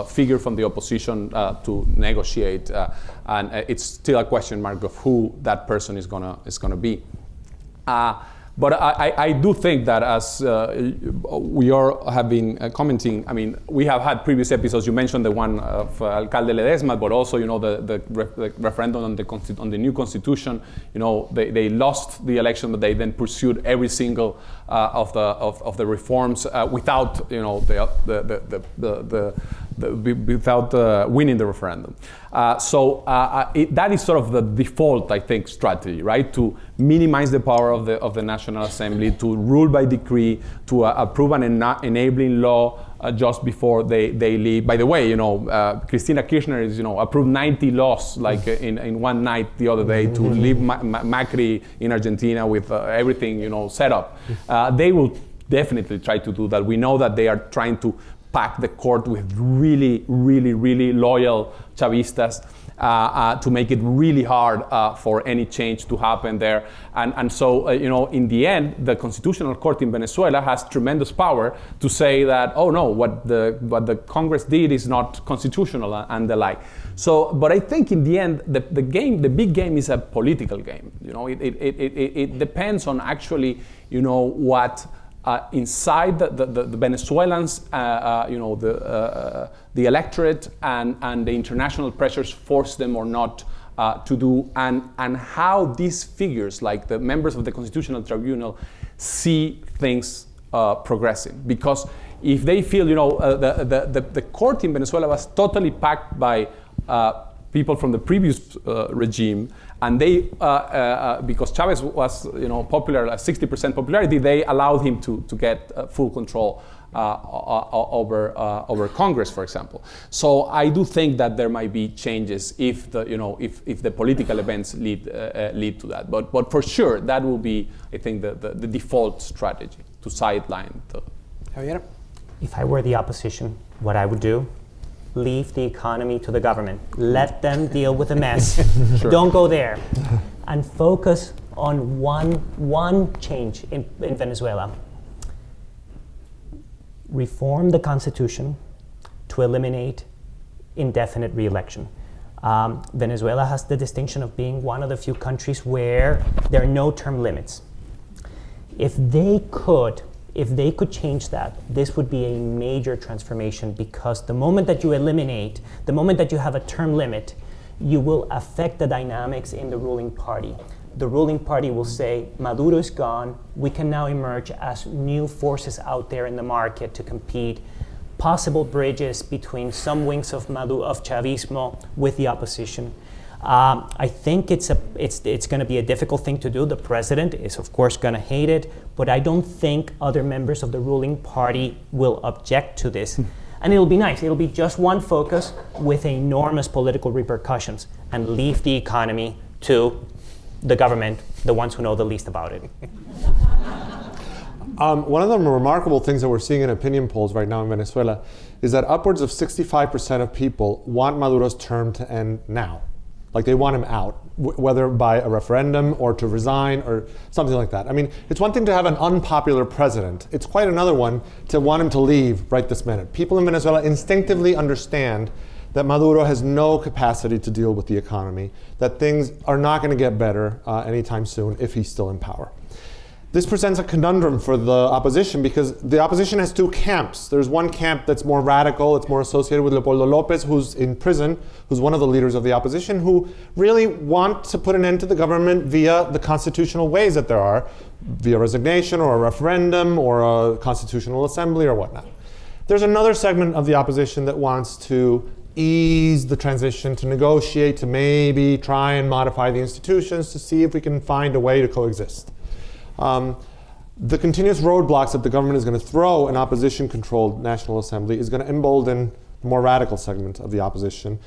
figure from the opposition to negotiate, and it's still a question mark of who that person is gonna be. But I do think that, as we all have been commenting, I mean, we have had previous episodes. You mentioned the one of Alcalde Ledesma, but also, the referendum on the new constitution. They lost the election, but they then pursued every single of the reforms without, without winning the referendum. That is sort of the default, I think, strategy, right? To minimize the power of the National Assembly, to rule by decree, to approve an enabling law just before they leave. By the way, Cristina Kirchner is, approved 90 laws like in one night the other day to leave Macri in Argentina with everything, set up. They will definitely try to do that. We know that they are trying to pack the court with really, really, really loyal Chavistas to make it really hard for any change to happen there. And so, in the end, the Constitutional Court in Venezuela has tremendous power to say that, oh no, what the Congress did is not constitutional and the like. So, but I think in the end, the big game is a political game. It depends on actually, what inside the Venezuelans, the electorate and the international pressures force them or not to do, and how these figures, like the members of the Constitutional Tribunal, see things progressing. Because if they feel, the court in Venezuela was totally packed by people from the previous regime, and they, because Chavez was, popular, 60% popularity, they allowed him to get full control over Congress, for example. So I do think that there might be changes if the political events lead to that. But for sure, that will be, I think, the default strategy to sideline the. Javier? If I were the opposition, what I would do, leave the economy to the government. Let them deal with the mess. Sure. Don't go there. And focus on one change in Venezuela. Reform the constitution to eliminate indefinite re-election. Venezuela has the distinction of being one of the few countries where there are no term limits. If they could change that, this would be a major transformation, because the moment that you have a term limit, you will affect the dynamics in the ruling party. The ruling party will say, Maduro is gone, we can now emerge as new forces out there in the market to compete, possible bridges between some wings of Chavismo with the opposition. I think it's going to be a difficult thing to do. The president is, of course, going to hate it, but I don't think other members of the ruling party will object to this. And it'll be nice. It'll be just one focus with enormous political repercussions, and leave the economy to the government, the ones who know the least about it. One of the remarkable things that we're seeing in opinion polls right now in Venezuela is that upwards of 65% of people want Maduro's term to end now. Like, they want him out, whether by a referendum or to resign or something like that. I mean, it's one thing to have an unpopular president. It's quite another one to want him to leave right this minute. People in Venezuela instinctively understand that Maduro has no capacity to deal with the economy, that things are not going to get better anytime soon if he's still in power. This presents a conundrum for the opposition, because the opposition has two camps. There's one camp that's more radical, it's more associated with Leopoldo López, who's in prison, who's one of the leaders of the opposition, who really want to put an end to the government via the constitutional ways that there are, via resignation or a referendum or a constitutional assembly or whatnot. There's another segment of the opposition that wants to ease the transition, to negotiate, to maybe try and modify the institutions to see if we can find a way to coexist. The continuous roadblocks that the government is going to throw an opposition-controlled National Assembly is going to embolden the more radical segment of the opposition,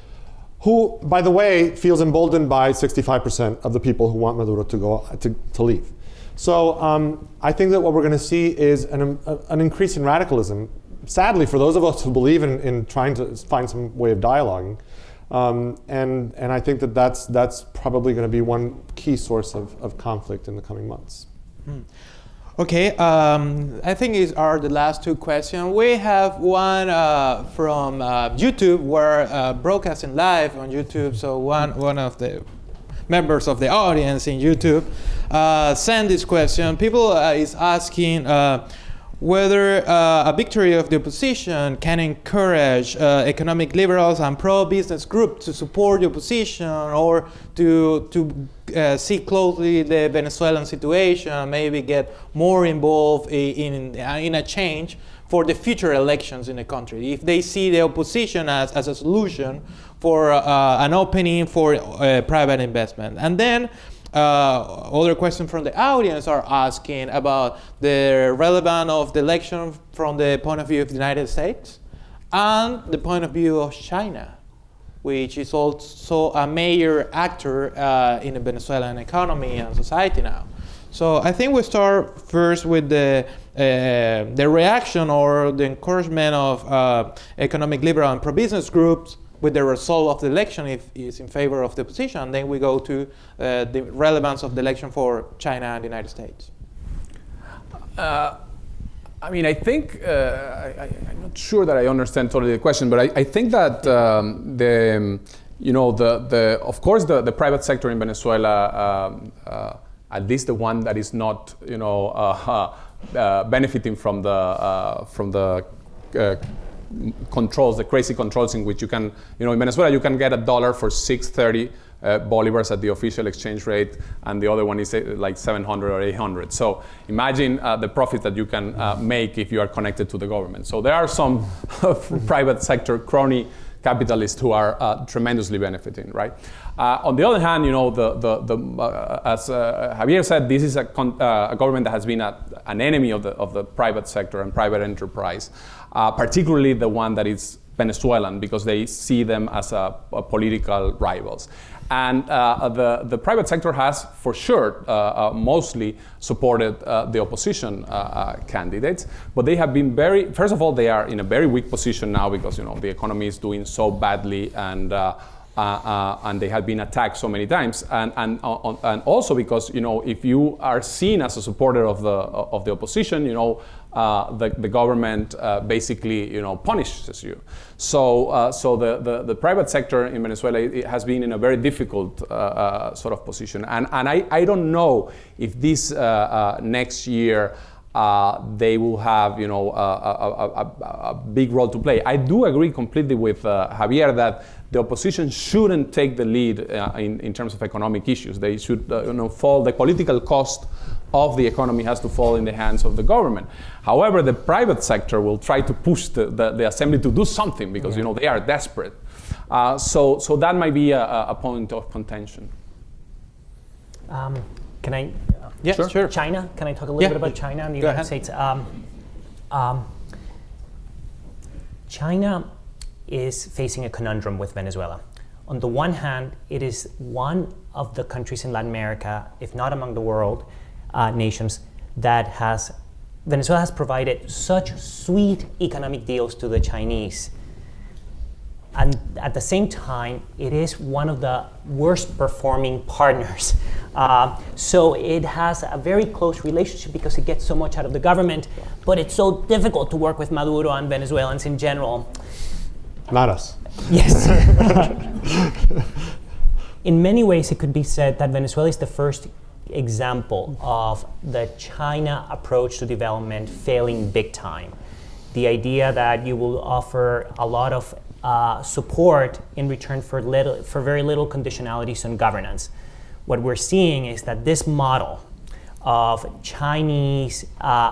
who, by the way, feels emboldened by 65% of the people who want Maduro to leave. So I think that what we're going to see is an increase in radicalism, sadly, for those of us who believe in trying to find some way of dialoguing. And I think that that's probably going to be one key source of conflict in the coming months. Okay, I think these are the last two questions. We have one from YouTube. We're broadcasting live on YouTube, so one of the members of the audience in YouTube sent this question. People is asking whether a victory of the opposition can encourage economic liberals and pro-business groups to support the opposition, or to see closely the Venezuelan situation, maybe get more involved in a change for the future elections in the country. If they see the opposition as a solution for an opening for private investment. And then Other questions from the audience are asking about the relevance of the election from the point of view of the United States and the point of view of China, which is also a major actor in the Venezuelan economy and society now. So I think we start first with the reaction or the encouragement of economic liberal and pro-business groups with the result of the election if it's in favor of the opposition. And then we go to the relevance of the election for China and the United States. I mean, I think, I'm not sure that I understand totally the question, but I think that of course, the private sector in Venezuela, at least the one that is not, benefiting from the controls, the crazy controls in which you can, in Venezuela you can get $1 for 630 bolivars at the official exchange rate, and the other one is like 700 or 800. So imagine the profit that you can make if you are connected to the government. So there are some private sector crony capitalists who are tremendously benefiting, right? On the other hand, as Javier said, this is a government that has been an enemy of the private sector and private enterprise, particularly the one that is Venezuelan, because they see them as political rivals. And the private sector has, for sure, mostly supported the opposition candidates, but they have been first of all, they are in a very weak position now because the economy is doing so badly, and they have been attacked so many times, and also because if you are seen as a supporter of the opposition, the government basically punishes you. So the private sector in Venezuela has been in a very difficult sort of position, and I don't know if this next year they will have a big role to play. I do agree completely with Javier that the opposition shouldn't take the lead in terms of economic issues. They should fall. The political cost of the economy has to fall in the hands of the government. However, the private sector will try to push the assembly to do something because they are desperate. So that might be a point of contention. Can I? Yeah, sure. China. Can I talk a little bit about China and the United States? China is facing a conundrum with Venezuela. On the one hand, it is one of the countries in Latin America, if not among the world nations, that Venezuela has provided such sweet economic deals to the Chinese. And at the same time, it is one of the worst performing partners. So it has a very close relationship because it gets so much out of the government, but it's so difficult to work with Maduro and Venezuelans in general. Not us. Yes. In many ways, it could be said that Venezuela is the first example of the China approach to development failing big time. The idea that you will offer a lot of support in return for very little conditionalities on governance. What we're seeing is that this model of Chinese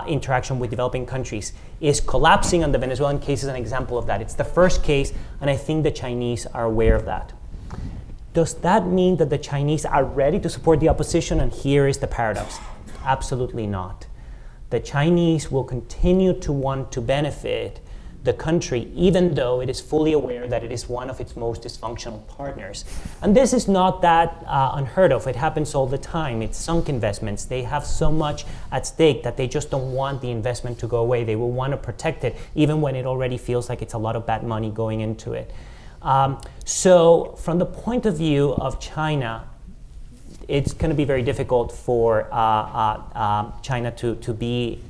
interaction with developing countries is collapsing, and the Venezuelan case is an example of that. It's the first case, and I think the Chinese are aware of that. Does that mean that the Chinese are ready to support the opposition? And here is the paradox. Absolutely not. The Chinese will continue to want to benefit the country, even though it is fully aware that it is one of its most dysfunctional partners. And this is not that unheard of. It happens all the time. It's sunk investments. They have so much at stake that they just don't want the investment to go away. They will want to protect it, even when it already feels like it's a lot of bad money going into it. So from the point of view of China, it's going to be very difficult for China to be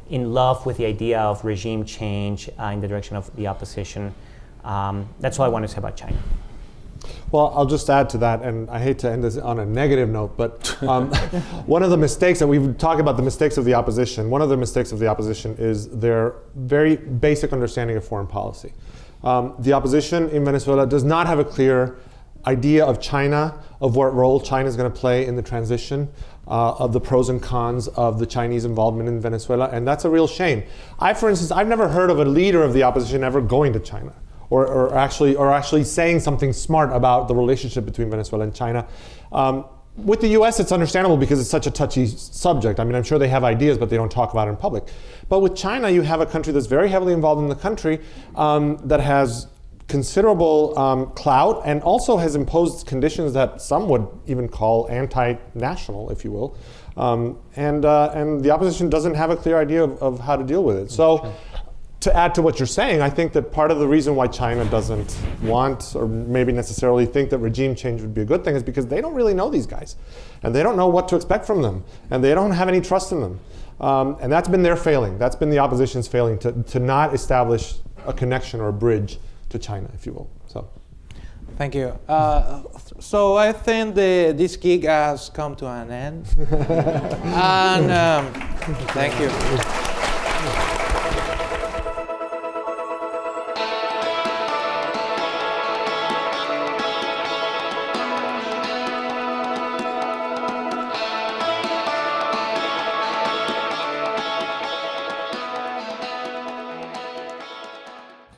in love with the idea of regime change in the direction of the opposition. That's all I want to say about China. Well, I'll just add to that, and I hate to end this on a negative note, but one of the mistakes that we've talked about, the mistakes of the opposition, one of the mistakes of the opposition is their very basic understanding of foreign policy. The opposition in Venezuela does not have a clear idea of China, of what role China is going to play in the transition, of the pros and cons of the Chinese involvement in Venezuela, and that's a real shame. For instance, I've never heard of a leader of the opposition ever going to China, or actually saying something smart about the relationship between Venezuela and China. with the US, it's understandable because it's such a touchy subject. I mean, I'm sure they have ideas, but they don't talk about it in public. But with China, you have a country that's very heavily involved in the country that has considerable clout and also has imposed conditions that some would even call anti-national, if you will. And the opposition doesn't have a clear idea of how to deal with it. So to add to what you're saying, I think that part of the reason why China doesn't want or maybe necessarily think that regime change would be a good thing is because they don't really know these guys. And they don't know what to expect from them. And they don't have any trust in them. And that's been their failing. That's been the opposition's failing to not establish a connection or a bridge to China, if you will. So, thank you. So I think this gig has come to an end. And thank you.